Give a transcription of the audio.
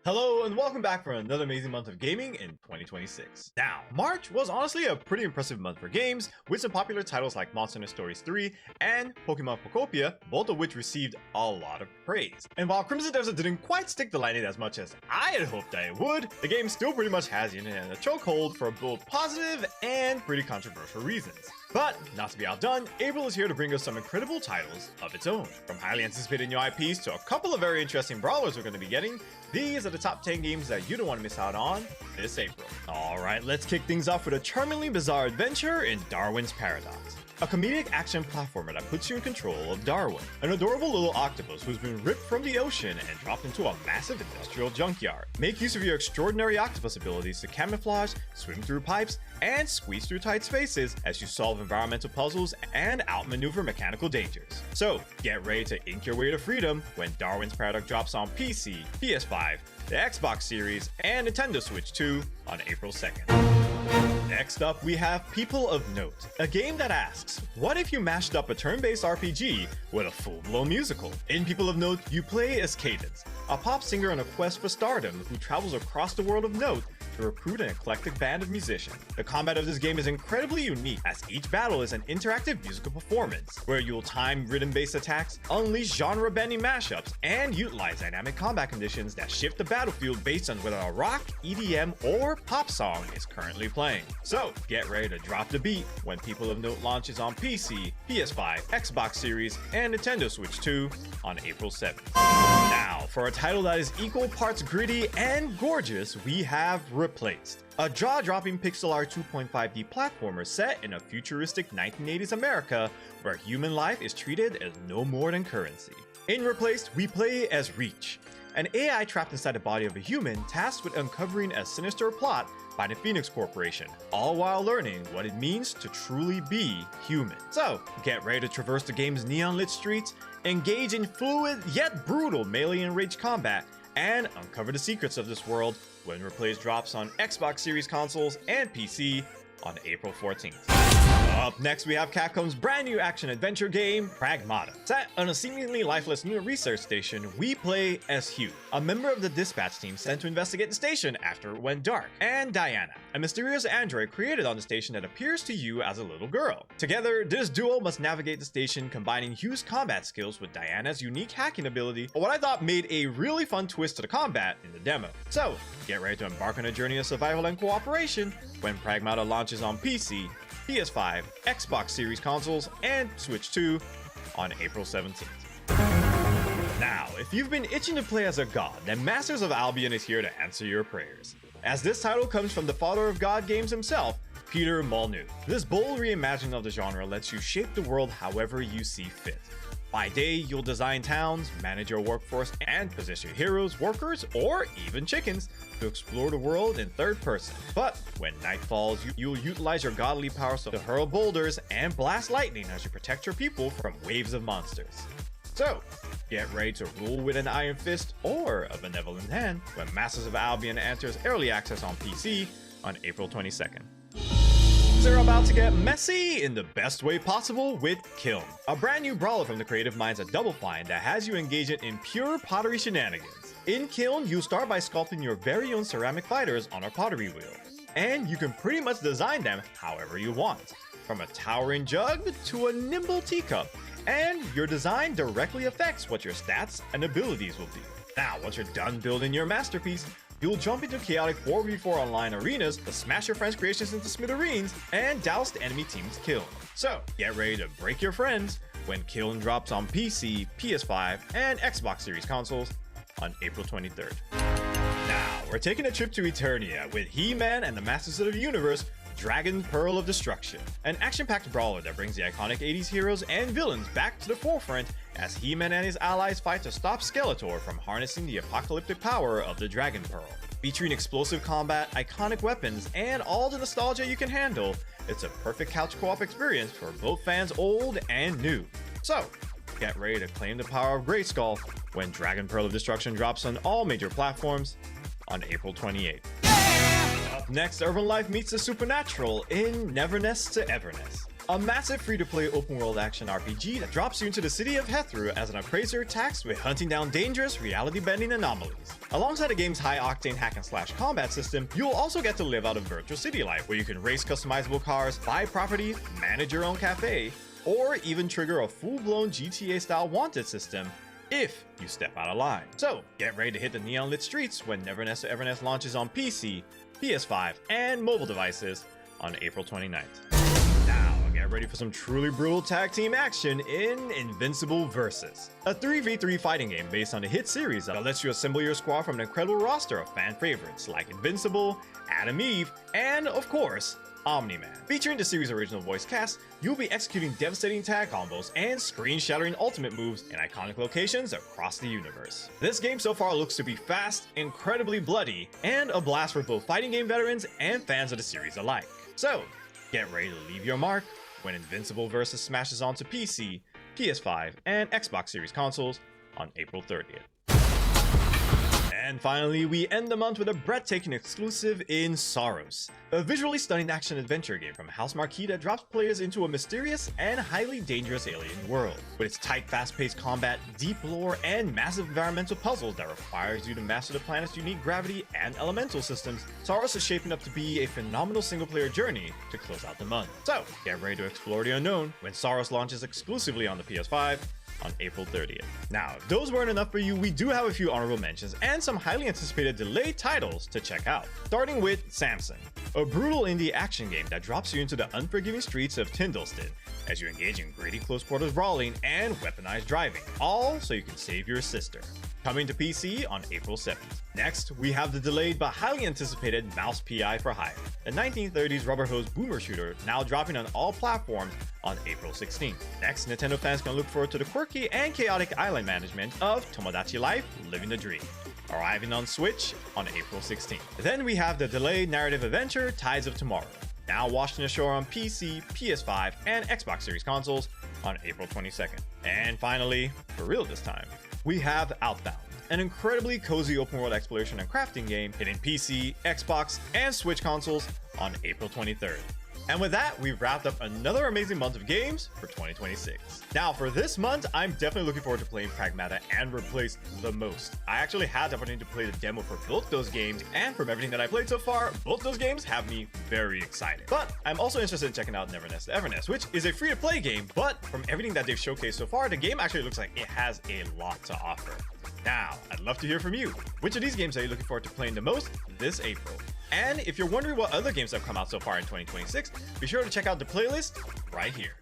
Hello and welcome back for another amazing month of gaming in 2026. Now, March was honestly a pretty impressive month for games, with some popular titles like Monster Hunter Stories 3 and Pokemon Pokopia, both of which received a lot of praise. And while Crimson Desert didn't quite stick the landing as much as I had hoped that it would, the game still pretty much has the internet in a chokehold for both positive and pretty controversial reasons. But, not to be outdone, April is here to bring us some incredible titles of its own. From highly anticipated new IPs to a couple of very interesting brawlers we're going to be getting, these are the top 10 games that you don't want to miss out on this April. Alright, let's kick things off with a charmingly bizarre adventure in Darwin's Paradox. A comedic action platformer that puts you in control of Darwin, an adorable little octopus who's been ripped from the ocean and dropped into a massive industrial junkyard. Make use of your extraordinary octopus abilities to camouflage, swim through pipes, and squeeze through tight spaces as you solve environmental puzzles and outmaneuver mechanical dangers. So, get ready to ink your way to freedom when Darwin's Paradox drops on PC, PS5, the Xbox Series, and Nintendo Switch 2 on April 2nd. Next up, we have People of Note, a game that asks, what if you mashed up a turn-based RPG with a full-blown musical? In People of Note, you play as Cadence, a pop singer on a quest for stardom who travels across the world of Note to recruit an eclectic band of musicians. The combat of this game is incredibly unique, as each battle is an interactive musical performance, where you'll time rhythm-based attacks, unleash genre-bending mashups, and utilize dynamic combat conditions that shift the battlefield based on whether a rock, EDM, or pop song is currently playing. So, get ready to drop the beat when People of Note launches on PC, PS5, Xbox Series, and Nintendo Switch 2 on April 7th. Now, for a title that is equal parts gritty and gorgeous, we have Replaced, a jaw-dropping pixel art 2.5D platformer set in a futuristic 1980s America where human life is treated as no more than currency. In Replaced, we play as Reach, an AI trapped inside the body of a human tasked with uncovering a sinister plot by the Phoenix Corporation, all while learning what it means to truly be human. So, get ready to traverse the game's neon-lit streets, engage in fluid yet brutal melee and rage combat, and uncover the secrets of this world when Replaced drops on Xbox Series consoles and PC on April 14th. Up next, we have Capcom's brand new action-adventure game, Pragmata. Set on a seemingly lifeless lunar research station, we play as Hugh, a member of the dispatch team sent to investigate the station after it went dark, and Diana, a mysterious android created on the station that appears to you as a little girl. Together, this duo must navigate the station, combining Hugh's combat skills with Diana's unique hacking ability, or what I thought made a really fun twist to the combat in the demo. So, get ready to embark on a journey of survival and cooperation when Pragmata launches on PC, PS5, Xbox Series consoles, and Switch 2 on April 17th. Now, if you've been itching to play as a god, then Masters of Albion is here to answer your prayers, as this title comes from the father of god games himself, Peter Molyneux. This bold reimagining of the genre lets you shape the world however you see fit. By day, you'll design towns, manage your workforce, and position heroes, workers, or even chickens to explore the world in third person. But when night falls, you'll utilize your godly powers to hurl boulders and blast lightning as you protect your people from waves of monsters. So, get ready to rule with an iron fist or a benevolent hand when Masters of Albion enters early access on PC on April 22nd. They're about to get messy in the best way possible with Kiln, a brand new brawler from the creative minds at Double Fine that has you engaging in pure pottery shenanigans. In Kiln, you start by sculpting your very own ceramic fighters on a pottery wheel, and you can pretty much design them however you want, from a towering jug to a nimble teacup, and your design directly affects what your stats and abilities will be. Now, once you're done building your masterpiece, you'll jump into chaotic 4v4 online arenas to smash your friends' creations into smithereens and douse the enemy team's Kiln. So, get ready to break your friends when Kiln drops on PC, PS5, and Xbox Series consoles on April 23rd. Now, we're taking a trip to Eternia with He-Man and the Masters of the Universe, Dragon Pearl of Destruction, an action-packed brawler that brings the iconic 80s heroes and villains back to the forefront as He-Man and his allies fight to stop Skeletor from harnessing the apocalyptic power of the Dragon Pearl. Featuring explosive combat, iconic weapons, and all the nostalgia you can handle, it's a perfect couch co-op experience for both fans old and new. So, get ready to claim the power of Grayskull when Dragon Pearl of Destruction drops on all major platforms on April 28th. Up next, urban life meets the supernatural in Neverness to Everness, a massive free-to-play open-world action RPG that drops you into the city of Hethru as an appraiser tasked with hunting down dangerous, reality-bending anomalies. Alongside the game's high-octane hack-and-slash combat system, you'll also get to live out a virtual city life where you can race customizable cars, buy property, manage your own cafe, or even trigger a full-blown GTA-style wanted system if you step out of line. So, get ready to hit the neon-lit streets when Neverness to Everness launches on PC, PS5, and mobile devices on April 29th. Now, get ready for some truly brutal tag team action in Invincible Versus, a 3v3 fighting game based on the hit series that lets you assemble your squad from an incredible roster of fan favorites like Invincible, Adam Eve, and of course, Omni-Man. Featuring the series' original voice cast, you'll be executing devastating tag combos and screen-shattering ultimate moves in iconic locations across the universe. This game so far looks to be fast, incredibly bloody, and a blast for both fighting game veterans and fans of the series alike. So, get ready to leave your mark when Invincible Versus smashes onto PC, PS5, and Xbox Series consoles on April 30th. And finally, we end the month with a breathtaking exclusive in Saros, a visually stunning action-adventure game from House Marquee that drops players into a mysterious and highly dangerous alien world. With its tight, fast-paced combat, deep lore, and massive environmental puzzles that requires you to master the planet's unique gravity and elemental systems, Saros is shaping up to be a phenomenal single-player journey to close out the month. So, get ready to explore the unknown when Saros launches exclusively on the PS5 on April 30th. Now, if those weren't enough for you, we do have a few honorable mentions and some highly anticipated delayed titles to check out. Starting with Samson, a brutal indie action game that drops you into the unforgiving streets of Tyndallston as you engage in gritty close quarters brawling and weaponized driving, all so you can save your sister. Coming to PC on April 7th. Next, we have the delayed but highly anticipated Mouse PI for Hire, a 1930s rubber-hose boomer shooter now dropping on all platforms on April 16th. Next, Nintendo fans can look forward to the quirky and chaotic island management of Tomodachi Life Living the Dream, arriving on Switch on April 16th. Then we have the delayed narrative adventure Tides of Tomorrow, now washing ashore on PC, PS5, and Xbox Series consoles on April 22nd. And finally, for real this time, we have Outbound, an incredibly cozy open-world exploration and crafting game hitting PC, Xbox, and Switch consoles on April 23rd. And with that, we've wrapped up another amazing month of games for 2026. Now, for this month, I'm definitely looking forward to playing Pragmata and Replace the most. I actually had the opportunity to play the demo for both those games, and from everything that I played so far, both those games have me very excited. But I'm also interested in checking out Neverness to Everness, which is a free-to-play game, but from everything that they've showcased so far, the game actually looks like it has a lot to offer. Now, I'd love to hear from you. Which of these games are you looking forward to playing the most this April? And if you're wondering what other games have come out so far in 2026, be sure to check out the playlist right here.